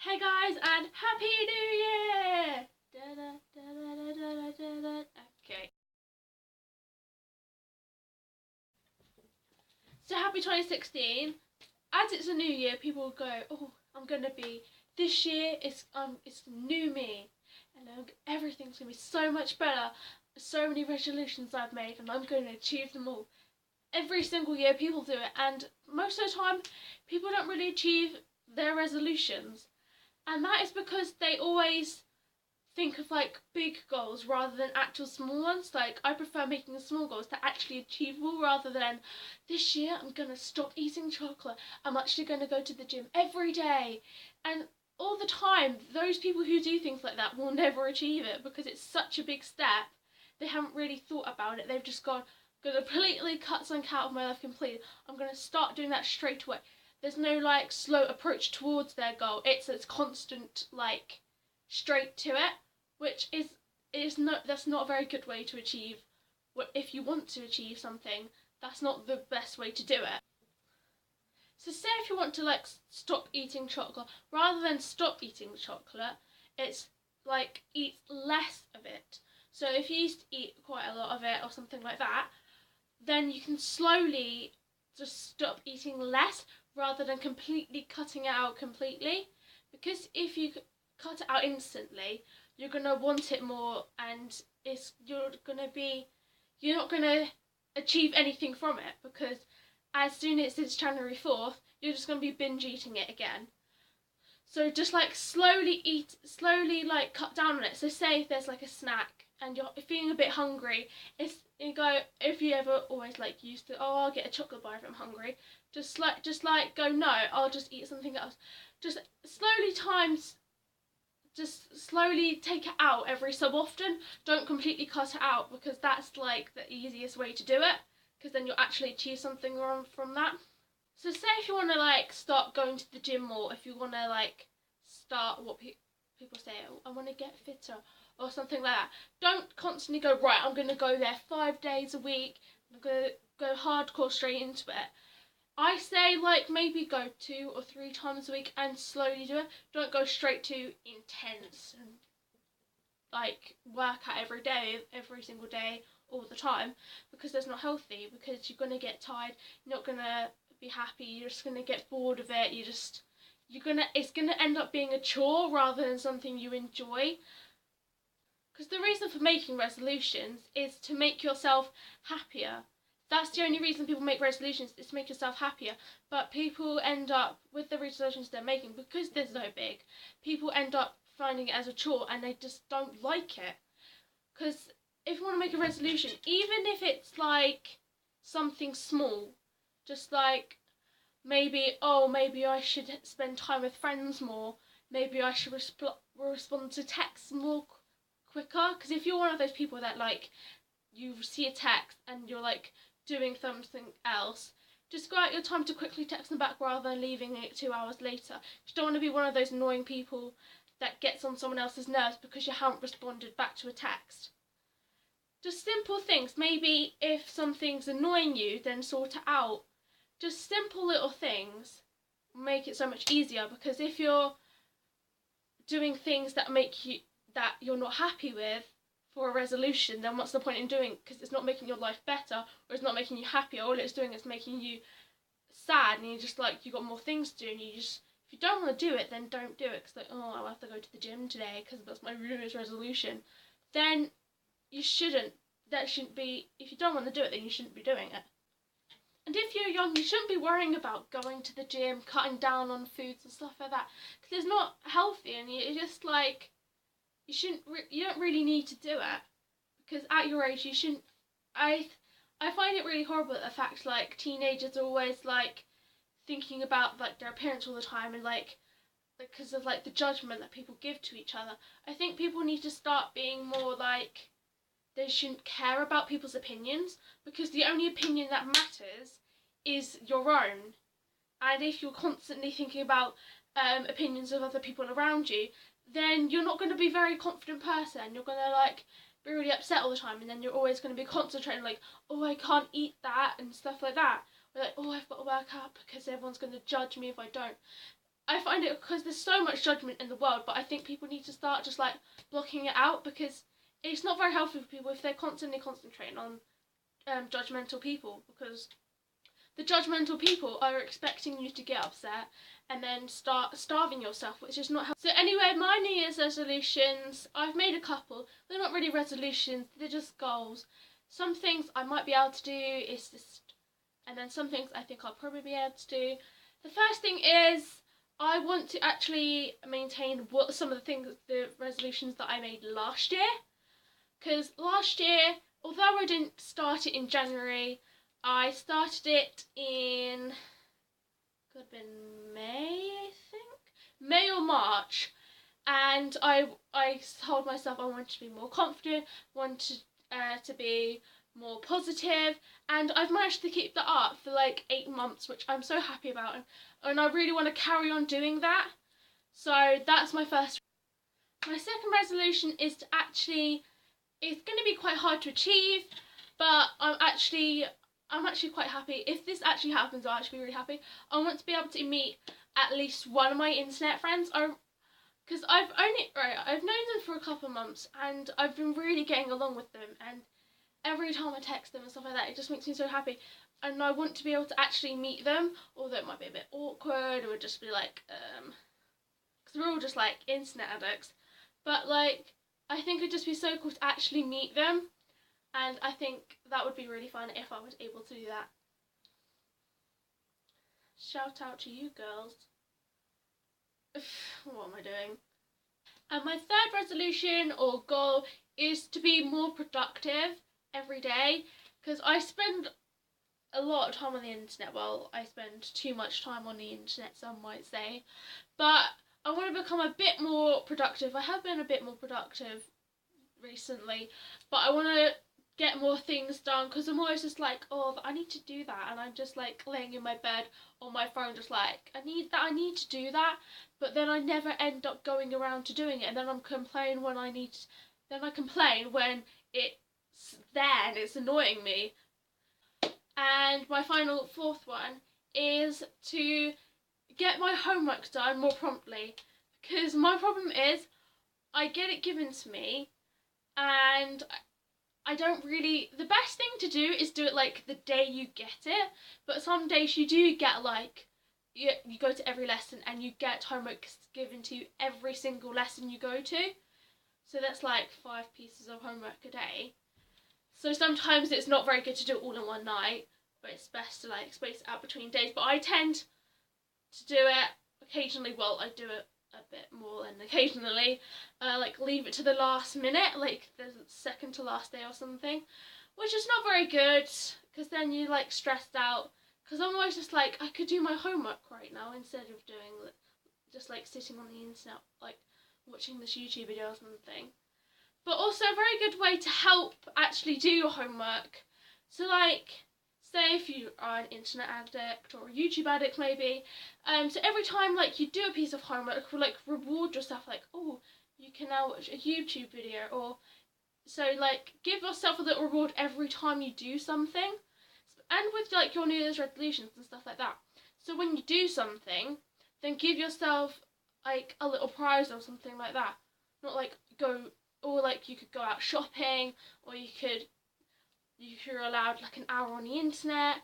Hey guys, and Happy New Year! Okay. So happy 2016. As it's a new year, people go, "Oh, I'm gonna be. This year it's new me, and everything's gonna be so much better. So many resolutions I've made, and I'm gonna achieve them all." Every single year, people do it, and most of the time, people don't really achieve their resolutions. And that is because they always think of like big goals rather than actual small ones. Like, I prefer making the small goals that actually achievable rather than this year I'm gonna stop eating chocolate. I'm actually gonna go to the gym every day. And all the time, those people who do things like that will never achieve it because it's such a big step. They haven't really thought about it. They've just gone, gonna completely cut something out of my life completely. I'm gonna start doing that straight away. There's no like slow approach towards their goal. It's constant, like, straight to it, which is not that's not a very good way to achieve what. If you want to achieve something, that's not the best way to do it. So say if you want to like stop eating chocolate, rather than stop eating chocolate, it's like eat less of it. So if you used to eat quite a lot of it or something like that, then you can slowly just stop eating less rather than completely cutting it out completely. Because if you cut it out instantly, you're gonna want it more, and you're not gonna achieve anything from it because as soon as it's January 4th, you're just gonna be binge eating it again. So just like slowly like cut down on it. So say if there's like a snack and you're feeling a bit hungry, if you ever always like used to, oh, I'll get a chocolate bar if I'm hungry. Just like go, no, I'll just eat something else. Just slowly take it out every so often. Don't completely cut it out because that's like the easiest way to do it, because then you'll actually achieve something from that. So say if you want to like start going to the gym more, if you want to like start what people say, oh, I want to get fitter or something like that. Don't constantly go, right, I'm going to go there 5 days a week. I'm going to go hardcore straight into it. I say like maybe go 2 or 3 times a week and slowly do it. Don't go straight to intense and like work out every day, every single day, all the time, because that's not healthy. Because you're gonna get tired. You're not gonna be happy. You're just gonna get bored of it. It's gonna end up being a chore rather than something you enjoy. Because the reason for making resolutions is to make yourself happier. That's the only reason people make resolutions, is to make yourself happier. But people end up, with the resolutions they're making, because they're so big, people end up finding it as a chore and they just don't like it. Because if you want to make a resolution, even if it's like something small, just like maybe I should spend time with friends more, maybe I should respond to texts more quicker. Because if you're one of those people that like, you see a text and you're like doing something else, just go out your time to quickly text them back rather than leaving it 2 hours later. You don't want to be one of those annoying people that gets on someone else's nerves because you haven't responded back to a text. Just simple things. Maybe if something's annoying you, then sort it out. Just simple little things make it so much easier, because if you're doing things that you're not happy with for a resolution, then what's the point in doing it? Because it's not making your life better, or it's not making you happier. All it's doing is making you sad, and you got more things to do, and if you don't want to do it, then don't do it. Because like, oh, I'll have to go to the gym today because that's my New Year's resolution. Then you shouldn't. That shouldn't be. If you don't want to do it, then you shouldn't be doing it. And if you're young, you shouldn't be worrying about going to the gym, cutting down on foods and stuff like that, because it's not healthy, and you just like, you don't really need to do it, because at your age you shouldn't. I find it really horrible that the fact like teenagers are always like thinking about like their appearance all the time, and like because of like the judgment that people give to each other. I think people need to start being more like, they shouldn't care about people's opinions, because the only opinion that matters is your own. And if you're constantly thinking about opinions of other people around you, then you're not going to be a very confident person. You're going to like be really upset all the time, and then you're always going to be concentrating like, oh, I can't eat that and stuff like that. Or like, oh, I've got to work out because everyone's going to judge me if I don't. I find it because there's so much judgment in the world, but I think people need to start just like blocking it out, because it's not very healthy for people if they're constantly concentrating on judgmental people, because the judgmental people are expecting you to get upset and then start starving yourself, which is not healthy. So anyway, my New Year's resolutions, I've made a couple. They're not really resolutions, they're just goals. Some things I might be able to do is just, and then some things I think I'll probably be able to do. The first thing is I want to actually maintain what some of the resolutions that I made last year. Because last year, although I didn't start it in January, I started it in, could have been May, I think? May or March. And I told myself I wanted to be more confident, wanted to be more positive, and I've managed to keep that up for like 8 months, which I'm so happy about, and I really want to carry on doing that. So that's my first. My second resolution is to actually, it's going to be quite hard to achieve, but I'm actually quite happy. If this actually happens, I'll actually be really happy. I want to be able to meet at least one of my internet friends. Because I've known them for a couple of months, and I've been really getting along with them, and every time I text them and stuff like that, it just makes me so happy. And I want to be able to actually meet them, although it might be a bit awkward, it would just be like, because we're all just like internet addicts. But like, I think it'd just be so cool to actually meet them, and I think that would be really fun if I was able to do that. Shout out to you girls. What am I doing? And my third resolution or goal is to be more productive every day, because I spend a lot of time on the internet. Well, I spend too much time on the internet, some might say, but I want to become a bit more productive. I have been a bit more productive recently, but I want to get more things done, because I'm always just like, oh, I need to do that, and I'm just like laying in my bed on my phone just like, I need to do that, but then I never end up going around to doing it, and then I'm complaining when I complain when it's there and it's annoying me. And my final fourth one is to get my homework done more promptly, because my problem is I get it given to me and I don't really, the best thing to do is do it like the day you get it, but some days you do get like, you go to every lesson and you get homework given to you every single lesson you go to. So that's like 5 pieces of homework a day. So sometimes it's not very good to do it all in one night, but it's best to like space it out between days. But I tend to do it occasionally, well, I do it a bit more than occasionally, like leave it to the last minute, like the second to last day or something, which is not very good, because then you like stressed out, because I'm always just like, I could do my homework right now instead of doing just like sitting on the internet like watching this YouTube video or something. But also a very good way to help actually do your homework, so like, say if you are an internet addict or a YouTube addict maybe, so every time like you do a piece of homework, like reward yourself, like, oh, you can now watch a YouTube video, or so like give yourself a little reward every time you do something. And with like your New Year's resolutions and stuff like that, so when you do something, then give yourself like a little prize or something like that. Not like go, or like you could go out shopping, or you're allowed like an hour on the internet,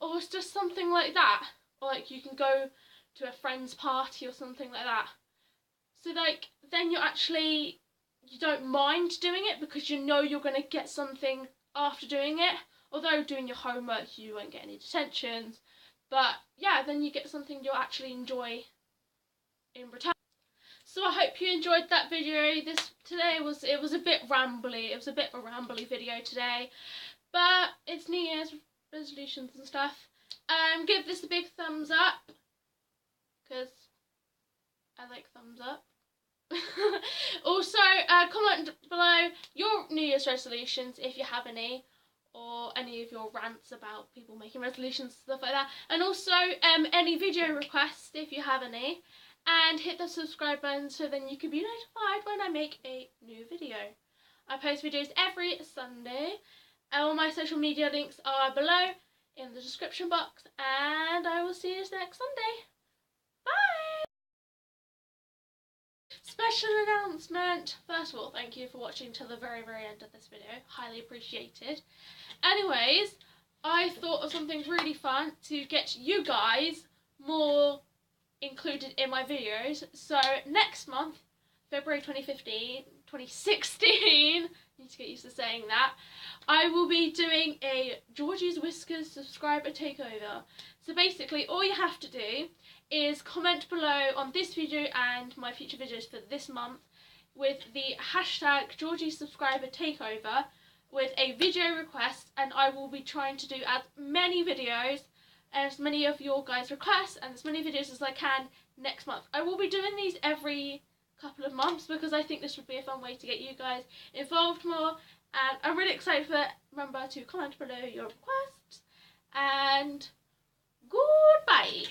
or it's just something like that, or like you can go to a friend's party or something like that. So like then you don't mind doing it, because you know you're going to get something after doing it. Although doing your homework you won't get any detentions, but yeah, then you get something you'll actually enjoy in return. So I hope you enjoyed that video. It was a bit rambly. It was a bit of a rambly video today, but it's New Year's resolutions and stuff. Give this a big thumbs up, because I like thumbs up. Also, comment below your New Year's resolutions if you have any, or any of your rants about people making resolutions, stuff like that. And also any video requests if you have any. And hit the subscribe button so then you can be notified when I make a new video. I post videos every Sunday. All my social media links are below in the description box, and I will see you next Sunday. Bye! Special announcement! First of all, thank you for watching till the very, very end of this video. Highly appreciated. Anyways, I thought of something really fun to get you guys more included in my videos. So next month, February 2016, need to get used to saying that, I will be doing a Georgie's Whiskers subscriber takeover. So basically all you have to do is comment below on this video and my future videos for this month with the hashtag Georgie's subscriber takeover with a video request, and I will be trying to do as many videos, as many of your guys' requests and as many videos as I can next month. I will be doing these every couple of months because I think this would be a fun way to get you guys involved more, and I'm really excited for it. Remember to comment below your requests, and goodbye.